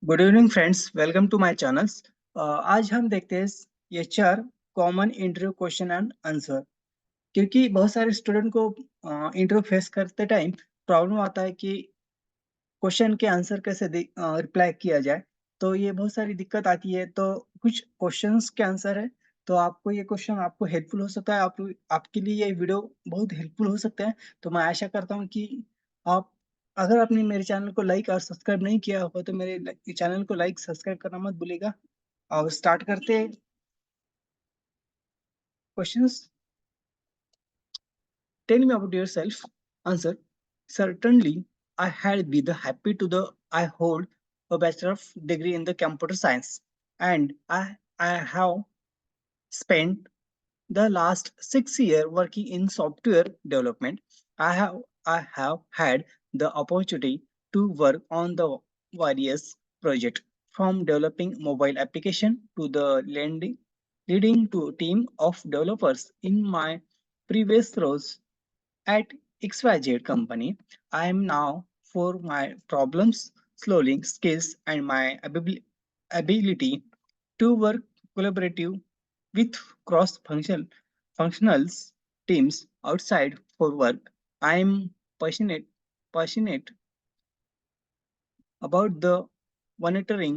Good evening friends, welcome to my channels. आज हम देखते हैं HR common interview question and answer. क्योंकि बहुत सारे स्टूडेंट को इंटरव्यू फेस करते टाइम प्रॉब्लम आता है कि क्वेश्चन के आंसर कैसे रिप्लाई किया जाए। तो ये बहुत सारी दिक्कत आती है। तो कुछ क्वेश्चंस के आंसर है, तो आपको ये क्वेश्चन आपको हेल्पफुल हो सकता है। आपके लिए ये वीडियो बहुत हेल्पफुल हो सकता है। तो मैं आशा करता हूँ कि आप, अगर आपने मेरे चैनल को लाइक और सब्सक्राइब नहीं किया होगा तो मेरे चैनल को लाइक सब्सक्राइब करना मत भूलिएगा। और स्टार्ट करते हैं questions. Tell me about yourself. Answer. Certainly, I had be the happy to the I hold a bachelor of degree in the computer science, and I have spent the last 6 years working in software development. I have had the opportunity to work on the various projects from developing mobile application to the leading to a team of developers in my previous roles at XYZ company. I am now for my problems, solving skills, and my ability to work collaborative with functional teams outside for work. I am passionate about the monitoring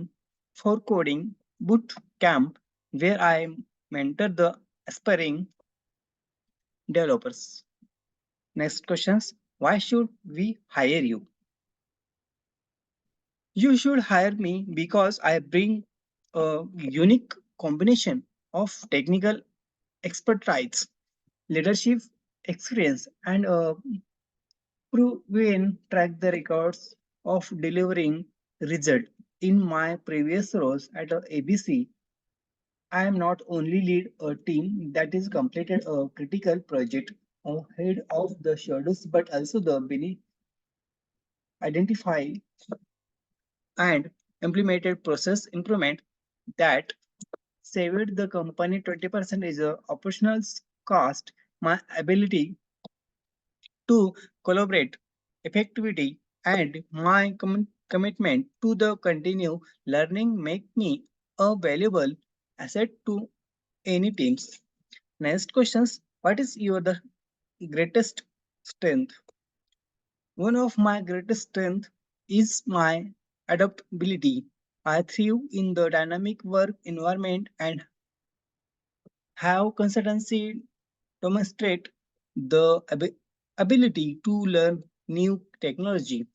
for coding boot camp where I mentor the aspiring developers. Next questions. Why should we hire you? You should hire me because I bring a unique combination of technical expertise, leadership experience, and a proven track the records of delivering result. In my previous roles at ABC, I am not only lead a team that is completed a critical project ahead of the schedules, but also the identify and implemented process improvement that saved the company 20% is a operational cost. My ability to collaborate effectively and my commitment to the continue learning make me a valuable asset to any teams. Next questions. What is your the greatest strength? One of my greatest strengths is my adaptability. I thrive in the dynamic work environment and have consistency demonstrate the ability to learn new technology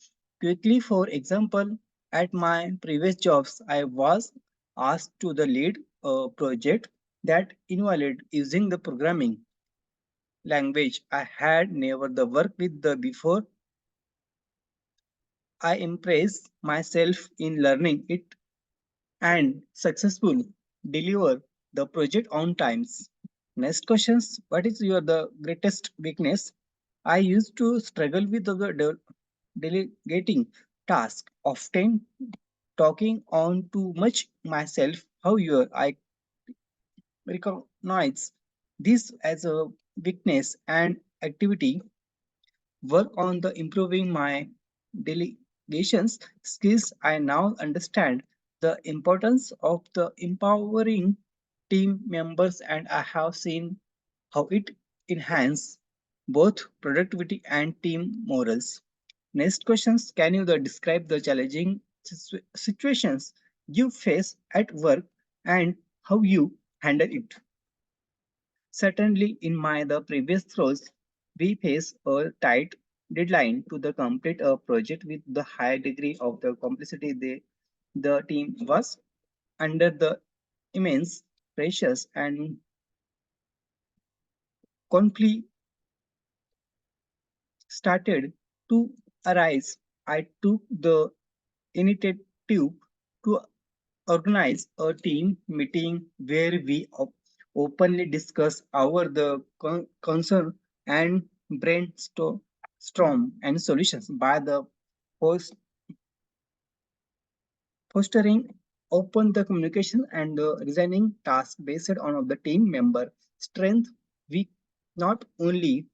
quickly. For example, at my previous jobs, I was asked to the lead a project that involved using the programming language I had never the work with the before. I impressed myself in learning it and successfully deliver the project on times. Next questions. What is your the greatest weakness? I used to struggle with the delegating task, often talking on too much myself. However, I recognize this as a weakness and activity work on the improving my delegations skills. I now understand the importance of the empowering team members, and I have seen how it enhances both productivity and team morals. Next questions. Can you describe the challenging situations you face at work and how you handle it? Certainly, in my the previous roles, we face a tight deadline to the complete a project with the high degree of the complexity. The team was under the immense pressures and conflict started to arise. I took the initiative to organize a team meeting where we openly discuss our the concern and brainstorm and solutions by the post fostering open the communication and the designing task based on the team member strength. We not only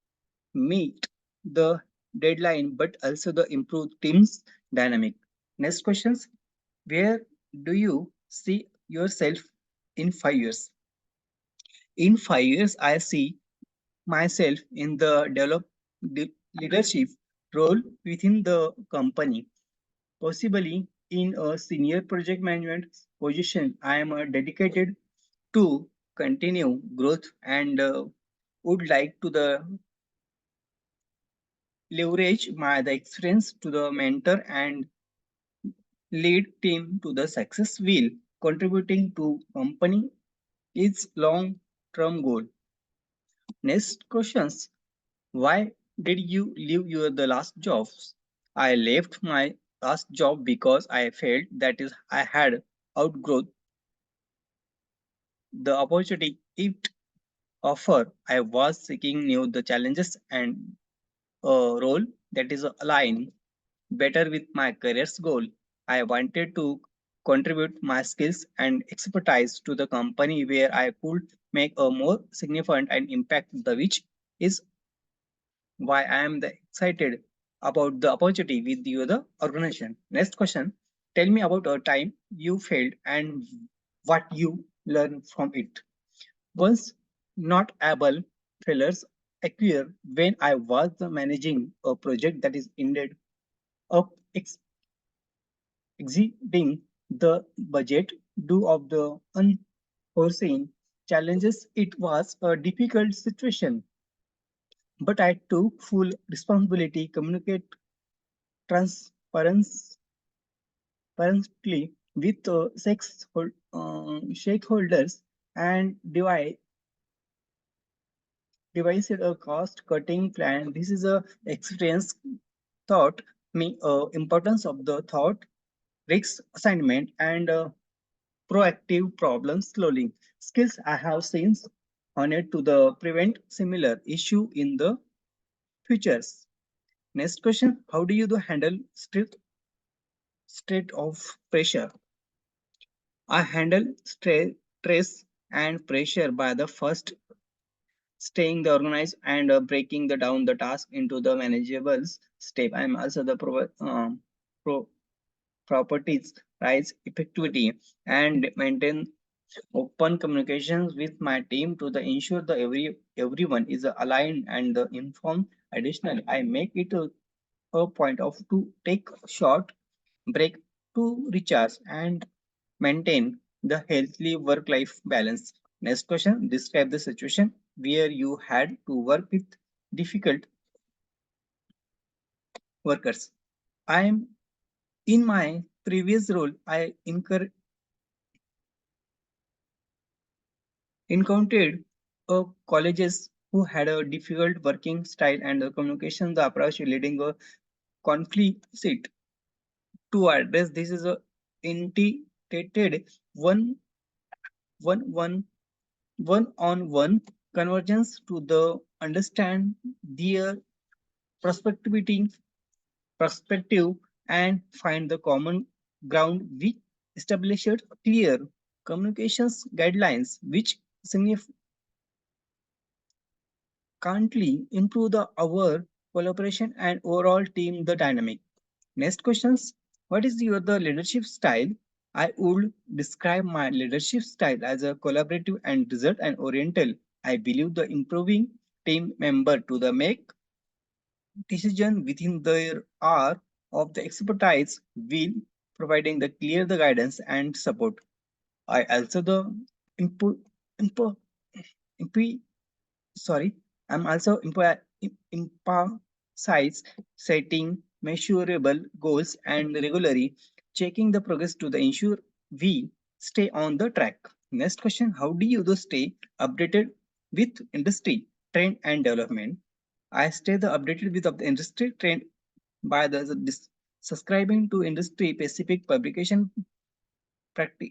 meet the deadline but also the improve team's dynamic. Next questions. Where Do you see yourself in 5 years? In 5 years, I see myself in the leadership role within the company, possibly in a senior project management position. I am dedicated to continue growth and would like to leverage my the experience to the mentor and lead team to the success wheel, contributing to company is long term goal. Next questions. Why did you leave your the last jobs? I left my last job because I felt that is I had outgrown the opportunity it offer. I was seeking new the challenges and a role that is aligned better with my career's goal. I wanted to contribute my skills and expertise to the company where I could make a more significant and impact the which is why I am the excited about the opportunity with you the organization. Next question. Tell me about a time you failed and what you learned from it. Once not able failures occur when I was managing a project that is ended up exceeding the budget due of the unforeseen challenges. It was a difficult situation, but I took full responsibility, communicate transparency transparently with stakeholders and devised a cost-cutting plan. This is a experience taught me importance of the thought, risk assignment, and proactive problem solving skills I have since honed to the prevent similar issue in the futures. Next question: how do you handle state of pressure? I handle stress and pressure by the first staying the organized and breaking the down the task into the manageable step. I'm also the pro properties, rise effectivity, and maintain open communications with my team to the ensure that everyone is aligned and informed. Additionally, I make it a point of to take short break to recharge and maintain the healthy work-life balance. Next question, describe the situation where you had to work with difficult workers. I am in my previous role, I encountered colleges who had a difficult working style and the communication the approach leading a conflict sit. To address this is a integrated one one one one-on-one convergence to the understand their perspective perspective and find the common ground. We established clear communications guidelines which significantly improve the our collaboration and overall team the dynamic. Next questions. What is your the leadership style? I would describe my leadership style as a collaborative and result and oriental. I believe the improving team member to the make decision within their hour of the expertise will providing the clear the guidance and support. I also the impo, impo, imp, sorry, I'm also emphasize setting measurable goals and regularly checking the progress to the ensure we stay on the track. Next question, how do you stay updated with industry trend and development? I stay the updated with of the industry trend by subscribing to industry specific publication practice,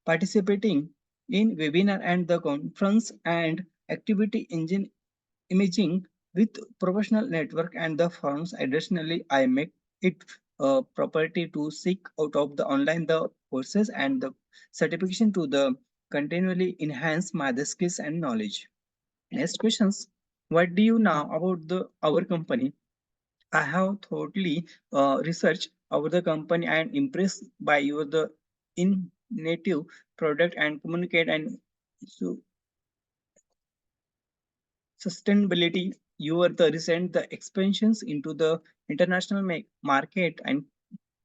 participating in webinar and the conference and activity engine imaging with professional network and the firms. Additionally, I make it a property to seek out of the online the courses and the certification to the continually enhance my the skills and knowledge. Next questions. What do you know about the our company? I have thoroughly researched our the company and impressed by your the in native product and communicate and so sustainability. You are the recent the expansions into the international market and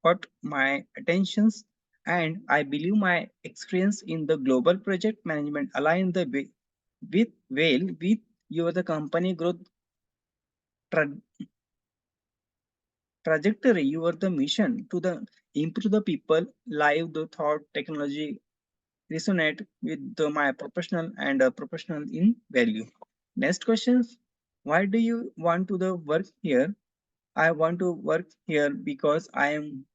caught my attentions, and I believe my experience in the global project management align the way with well with your the company growth tra- trajectory. You are the mission to the improve the people live the thought technology resonate with my professional and professional in value. Next questions. Why do you want to the work here? I want to work here because I am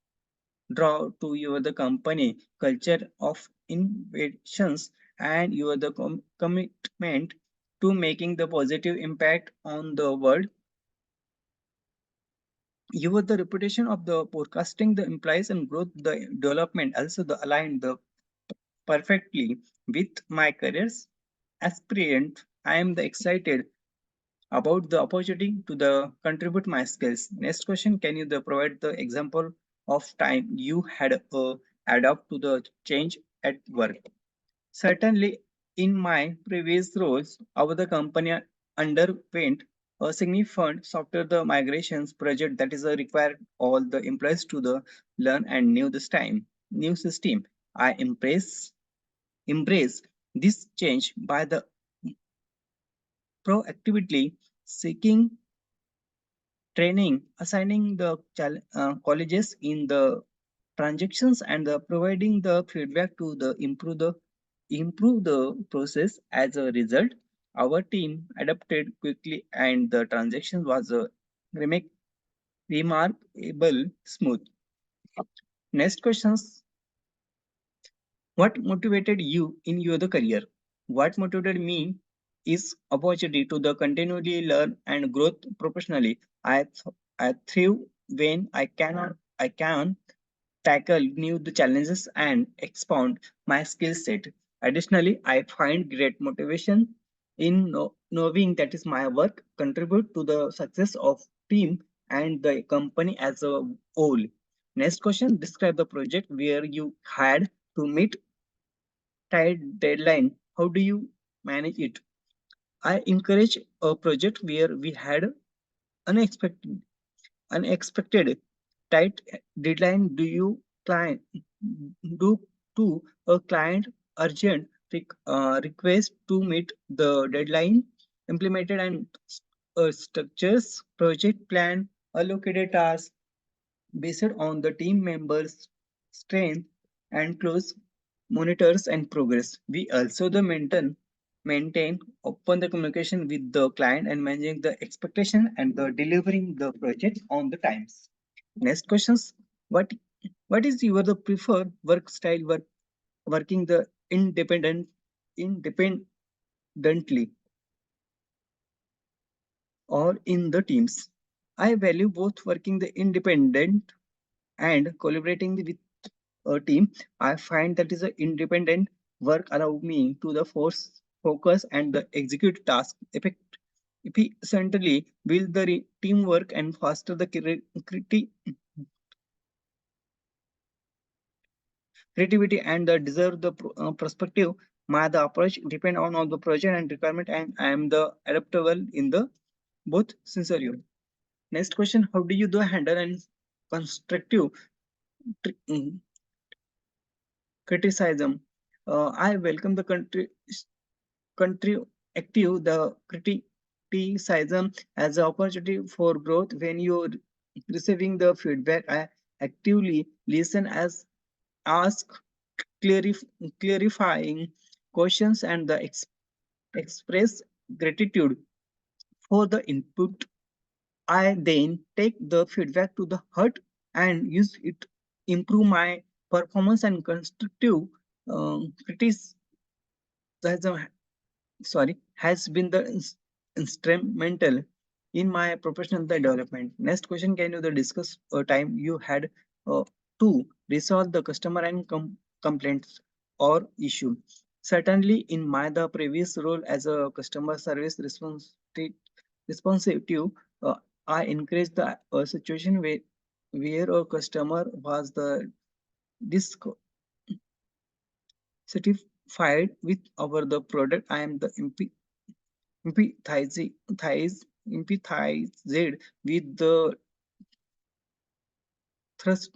draw to your the company culture of innovations and your the commitment to making the positive impact on the world. You are the reputation of the forecasting the implies and growth the development also the aligned the perfectly with my careers aspirant. I am the excited about the opportunity to the contribute my skills. Next question, can you the provide the example of time you had adapt to the change at work? Certainly, in my previous roles, our the company underwent a significant software the migrations project that is required all the employees to the learn and new this time new system. I embrace this change by the proactively seeking training, assigning the colleges in the transactions and the providing the feedback to the improve the process. As a result, our team adapted quickly and the transaction was a remarkable smooth. Next questions. What motivated you in your the career? What motivated me is opportunity to the continually learn and growth professionally. I thrive when I can tackle new the challenges and expand my skill set. Additionally, I find great motivation in knowing that is my work contribute to the success of team and the company as a whole. Next question, describe the project where you had to meet tight deadline. How do you manage it? I encourage a project where we had unexpected tight deadline. Do you client do to a client urgent request to meet the deadline implemented and structures project plan allocated tasks based on the team members strength and close monitors and progress. We also the maintain open the communication with the client and managing the expectation and the delivering the project on the times. Next questions. What what is your the preferred work style working the independently or in the teams? I value both working the independent and collaborating with a team. I find that is a independent work allow me to the force focus and the execute task efficiently, build the teamwork and foster the creativity and the deserve the perspective. My the approach depend on all the project and requirement, and I am the adaptable in the both scenario. Next question: how do you do handle and constructive mm, criticism? I welcome the country active the criticism as an opportunity for growth. When you're receiving the feedback, I actively listen as ask clarifying questions and the express gratitude for the input. I then take the feedback to the heart and use it improve my performance and constructive criticism has been the instrumental in my professional development. Next question, can you discuss a time you had uh, to resolve the customer and complaints or issue? Certainly, in my the previous role as a customer service responsive, uh, I encourage the situation where a customer was the dissatisfied with our the product. I am the empathize, empathized with the thrust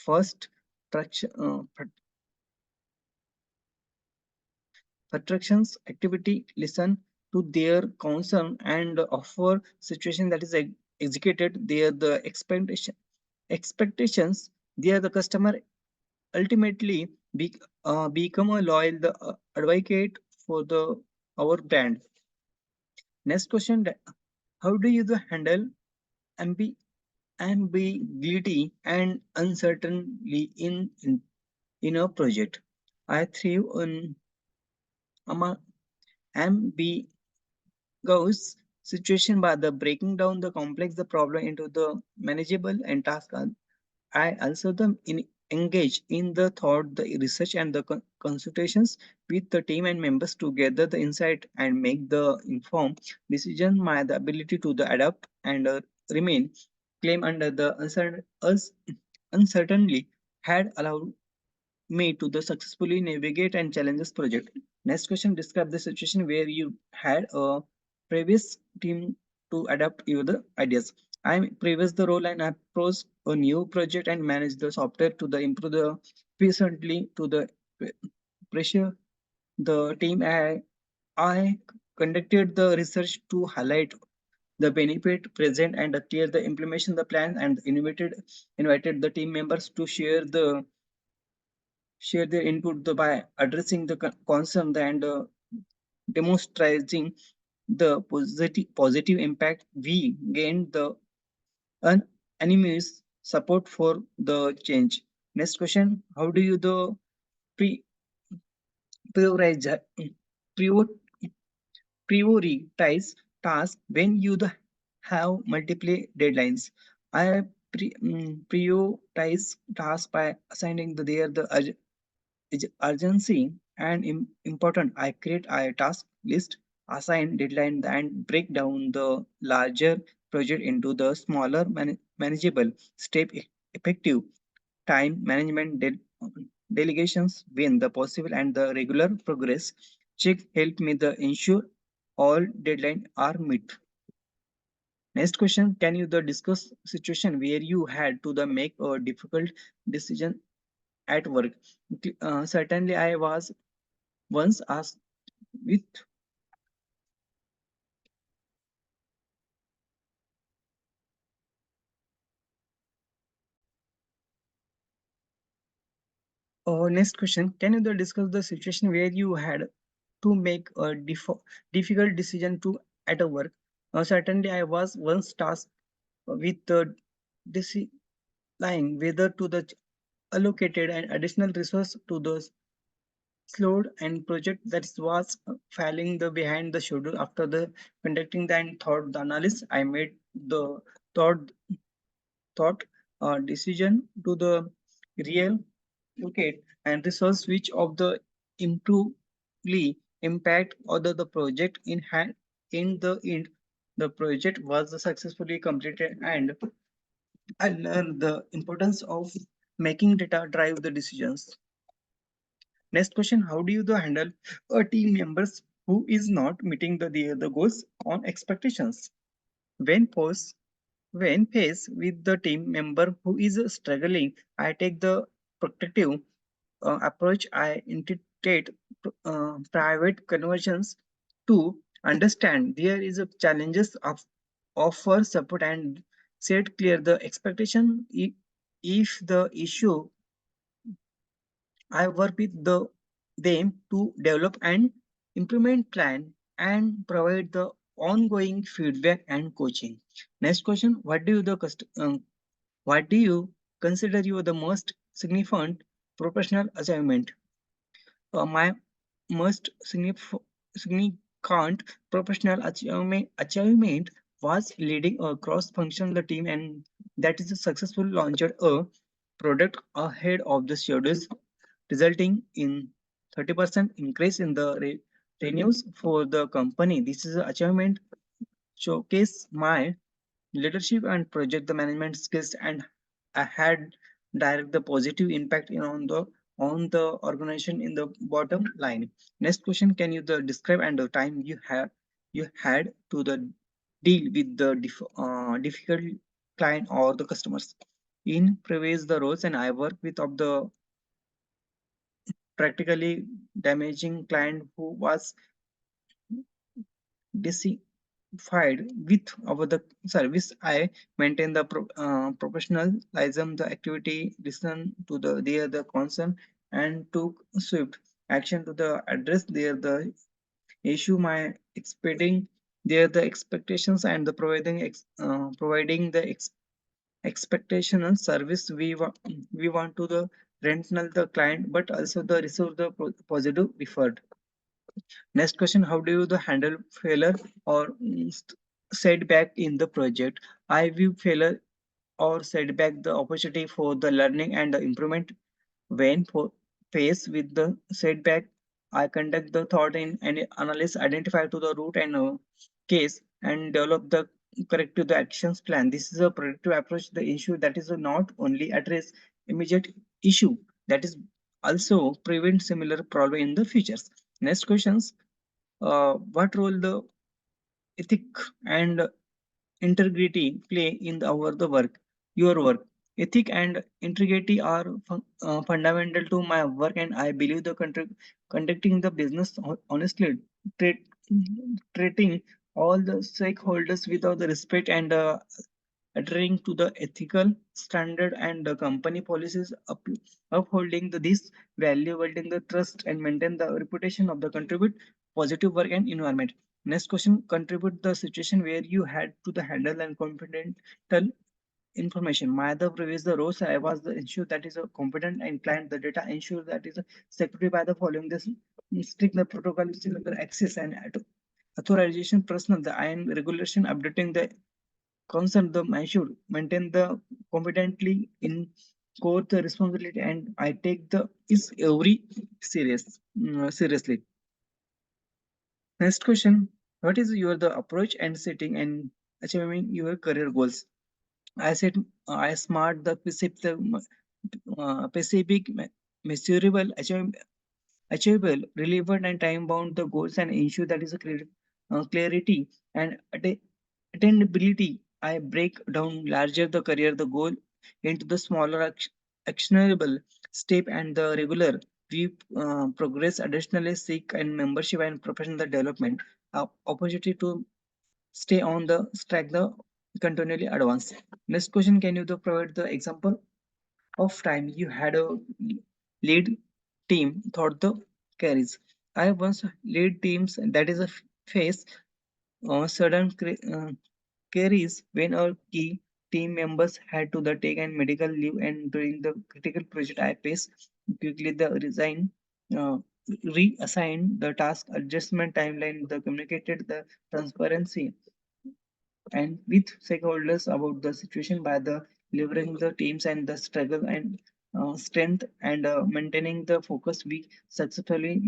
first traction, attractions activity, listen to their concern and offer situation that is executed there the expectations there the customer ultimately become a loyal advocate for the our brand. Next question, how do you handle ambi- ambiguity and uncertainty in a project? I thrive on ambiguity situation by the breaking down the complex the problem into the manageable and task. I also engage in the thought, the research and the consultations with the team and members to gather the insight and make the informed decision. My the ability to the adapt and remain claim under the uncertainty had allowed me to the successfully navigate and challenges project. Next question, describe the situation where you had a previous team to adapt your the ideas. I previous the role and approach a new project and manage the software to the improve the recently to the pressure the team. I conducted the research to highlight the benefit present and clear the implementation the plan and invited the team members to share their input by addressing the concern and demonstrating the positive impact we gained the unanimous support for the change. Next question, how do you the pre prioritize prior- prioritize tasks when you have multiple deadlines? I prioritize tasks by assigning the urgency and important. I create a task list, assign deadline, and break down the larger project into the smaller manageable step. Effective time management delegations when the possible and the regular progress check help me the ensure all deadline are met. Next question, can you the discuss situation where you had to the make a difficult decision at work? Certainly I was once asked with next question, can you discuss the situation where you had to make a difficult decision to at a work? Certainly I was once tasked with deciding whether to the allocated an additional resource to the slowed and project that was falling the behind the schedule. After the conducting the and thought the analysis, I made the thought thought decision to the real locate and research which of the improvely impact other the project in hand. In the end the project was successfully completed and I learned the importance of making data drive the decisions. Next question, how do you handle a team members who is not meeting the goals on expectations? When post when faced with the team member who is struggling, I take the protective approach. I integrate private conversions to understand there is a challenges of offer support and set clear the expectation. If the issue, I work with them to develop an implement plan and provide the ongoing feedback and coaching. Next question, what do you consider you the most significant professional achievement? My most significant professional achievement was leading a cross-functional team and that is a successful launched a product ahead of the schedules, resulting in 30% increase in the revenues for the company. This is an achievement showcase my leadership and project the management skills, and I had direct the positive impact on the organization in the bottom line. Next question, can you the describe and the time you had to the deal with the difficult client or the customers? In previous the roles and I work with of the practically damaging client who was dissatisfied with our the service. I maintain the professionalism, the activity, listen to the concern, and took swift action to the address the issue my expecting the expectations and the providing the expectational service we want to the rental the client, but also the receive the positive effort. Next question, how do you the handle failure or setback in the project? I view failure or setback the opportunity for the learning and the improvement. When faced with the setback, I conduct the thought in and analysis, identify to the root and case, and develop the corrective the actions plan. This is a predictive approach. The issue that is not only address immediate issue, that is also prevent similar problem in the futures. Next questions, what role the ethic and integrity play in our the work, your work? Ethic and integrity are fundamental to my work, and I believe the conducting the business honestly, treat, treating all the stakeholders without the respect and adhering to the ethical standard and the company policies, upholding this value, building the trust and maintain the reputation of the contribute positive work and environment. Next question, contribute the situation where you had to the handle and confidential information. My other previous the roles I was the ensure that is a competent and client the data ensure that is a security by the following this strict the protocol the access and authorization personal the and regulation updating the concern the I should maintain the competently in core the responsibility, and I take the is every seriously. Next question, what is your the approach and setting and achieving your career goals? I said I smart the specific measurable achievable, relevant and time bound the goals and ensure that is a clarity and attainability. I break down larger the career the goal into the smaller actionable step and the regular we progress. Additionally, seek and membership and professional development opportunity to stay on the track the continually advance. Next question, can you provide the example of time you had a lead team thought the carries? I once lead teams that is a face sudden carries when our key team members had to the take and medical leave, and during the critical project I pace quickly the resign, uh, reassign the task adjustment timeline, the communicated the transparency and with stakeholders about the situation by the leveraging the teams and the struggle and strength and maintaining the focus. We successfully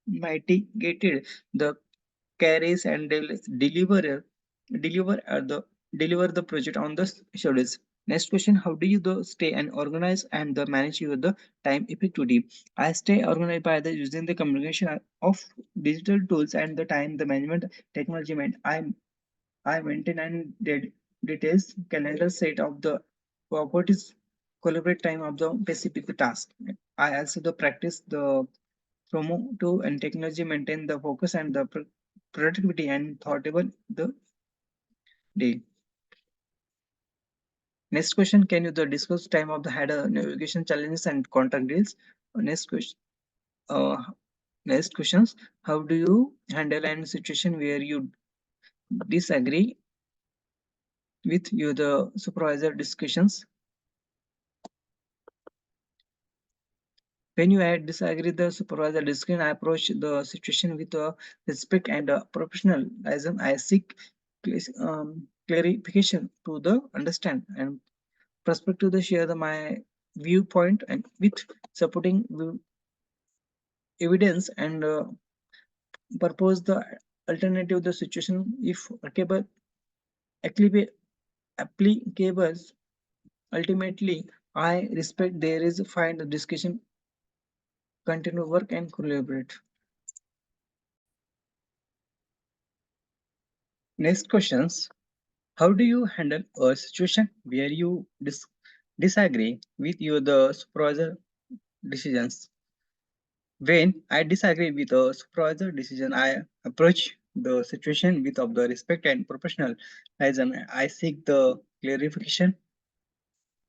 mitigated the carries and deliver the deliver the project on the schedules. Next question, how do you stay and organize and manage your the time effectively? I stay organized by the using the combination of digital tools and the time the management technology. I maintain and details calendar set of the properties collaborate time of the specific task. I also the practice the promo to and technology maintain the focus and the productivity and thoughtable the day. Next question, can you discuss time of the header navigation challenges and contract deals? Next question. Uh, Next questions. How do you handle any situation where you disagree with your the supervisor discussions? When you disagree the supervisor discussion, I approach the situation with respect and professionalism. I seek clarification to the understand and perspective to share my viewpoint and with supporting evidence and propose the alternative the situation if applicable applicable. Ultimately, I respect there is find the discussion, continue work and collaborate. Next questions. How do you handle a situation where you disagree with your the supervisor decisions? When I disagree with a supervisor decision, I approach the situation with of the respect and professionalism. I seek the clarification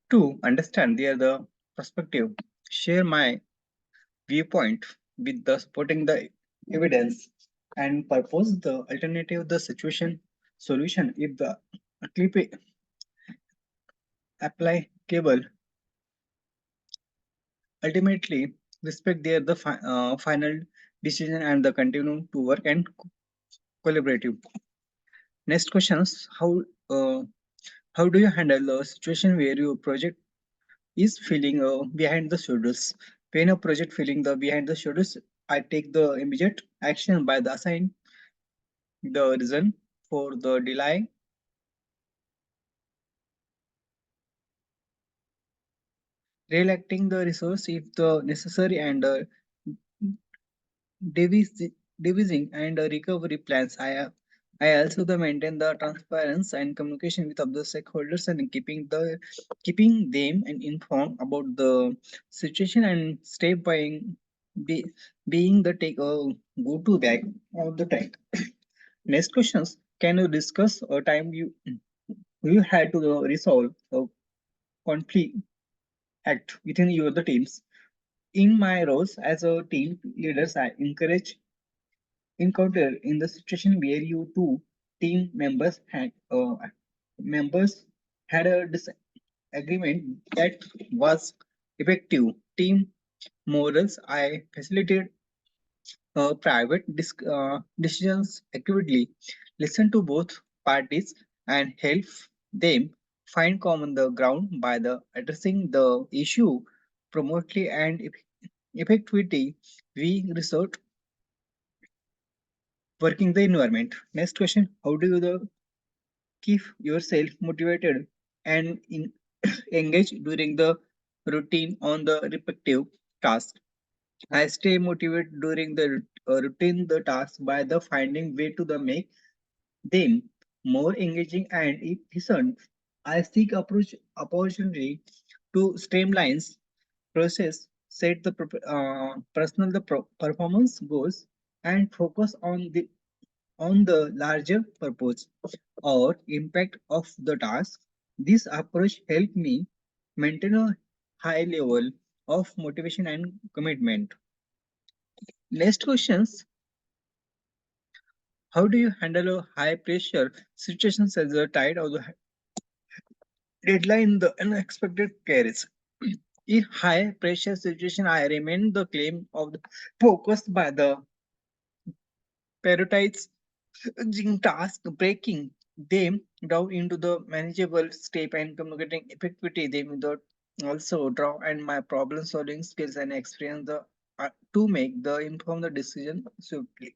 to understand their the perspective, share my viewpoint with the supporting the evidence, and propose the alternative the situation solution if the applicable. Ultimately respect their the final decision and the continue to work and collaborative. Next questions. How do you handle a situation where your project is feeling behind the schedules? When a project feeling the behind the schedules, I take the immediate action by the assign the reason for the delay, reelecting the resource if the necessary, and devis- devising and recovery plans. I also the maintain the transparency and communication with other stakeholders and keeping them and informed about the situation and step by be, being the take go to back all the time. Next questions. Can you discuss a time you had to resolve a conflict act within your the teams? In my roles as a team leaders, I encourage encounter in the situation where you two team members had a disagreement that was effective team morals. I facilitated private decisions accurately, listen to both parties, and help them find common the ground by the addressing the issue promptly and effectively. We resort working the environment. Next question: how do you keep yourself motivated and engaged during the routine on the respective task? I stay motivated during the routine the task by the finding way to the make them more engaging and efficient. I seek approach opportunity to streamlines process, set the personal performance goals, and focus on the larger purpose or impact of the task. This approach helped me maintain a high level of motivation and commitment. Next questions. How do you handle a high pressure situations as a tide of the deadline the unexpected carries? In high pressure situation, I remain the claim of the focused by the prioritizing task, breaking them down into the manageable step and communicating effectively them without also draw and my problem solving skills and experience to make the informed decision swiftly.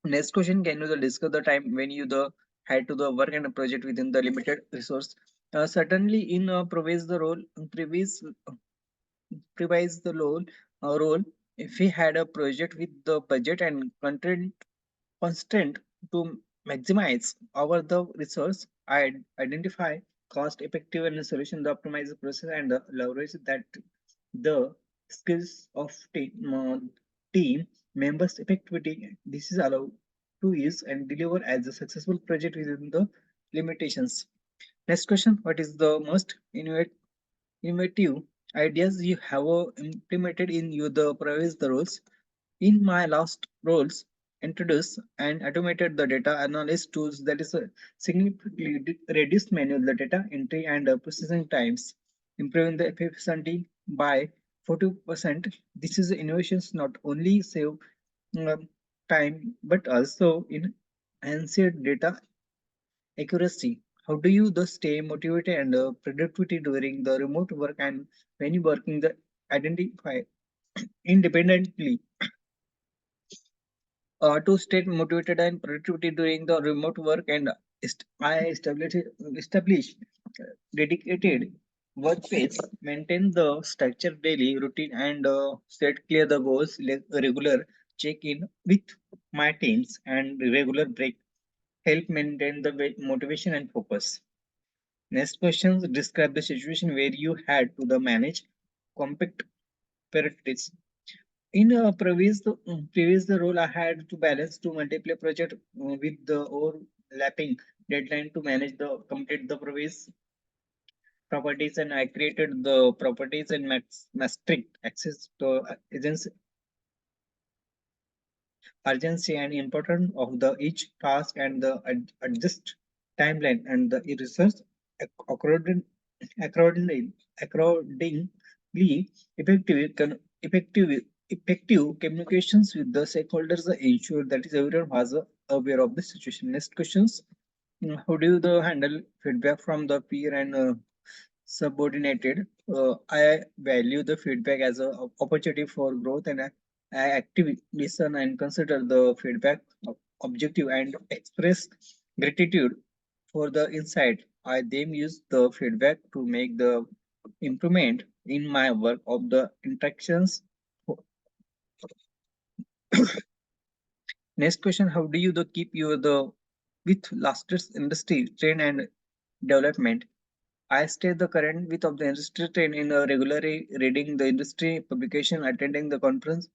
Next question: can you discuss the time when you had to the work and a project within the limited resource? Certainly, in previous revise the role if we had a project with the budget and content constraint to maximize our the resource. I identify cost effective and solution the optimize the process and leverage that the skills of team members effectively. This is allowed to use and deliver as a successful project within the limitations. Next question: what is the most innovative ideas you have implemented in your the previous the roles? In my last roles, introduced and automated the data analysis tools that is significantly reduced manual the data entry and processing times, improving the efficiency by 40%. This is innovations not only save um, time but also in enhanced data accuracy. How do you the stay motivated and productivity during the remote work and when you working the identify independently to stay motivated and productivity during the remote work and establish dedicated workspace, maintain the structured daily routine, and set clear the goals, regular check-in with my teams, and regular break help maintain the motivation and focus. Next question, describe the situation where you had to the manage compact priorities. In previous the role I had to balance two multiple project with the overlapping deadline to manage the complete the previous properties, and I created the properties and strict access to agency urgency and importance of the each task, and the adjust timeline and the research according, accordingly effective effective communications with the stakeholders ensure that is everyone was aware of the situation. Next questions. How do you handle feedback from the peer and subordinated? I value the feedback as an opportunity for growth, and I actively listen and consider the feedback objective and express gratitude for the insight. I then use the feedback to make the improvement in my work of the interactions. Next question: how do you keep your the with latest industry trend and development? I stay the current with of the industry trend in regularly reading the industry publication, attending the conference,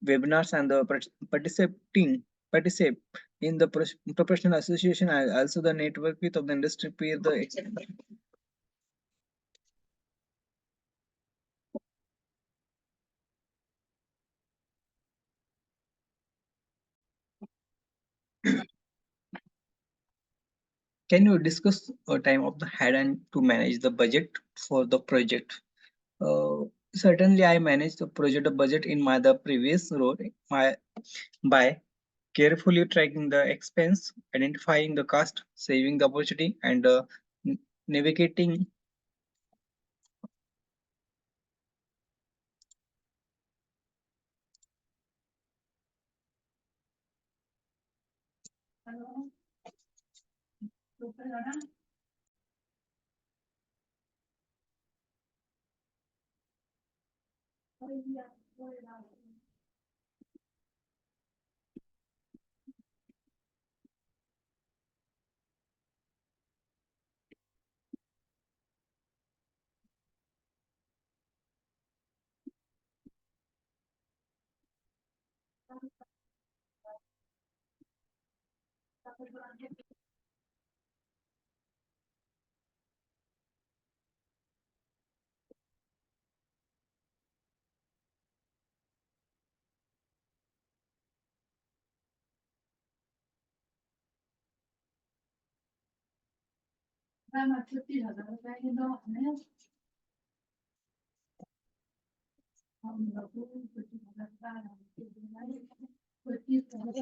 webinars, and the participate in the professional association. I also the network with of the industry peer. Can you discuss a time of the had and to manage the budget for the project? Uh, Certainly, I managed the project budget in my the previous role my by carefully tracking the expense, identifying the cost, saving the opportunity, and navigating.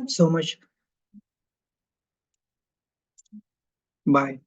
So much. Bye.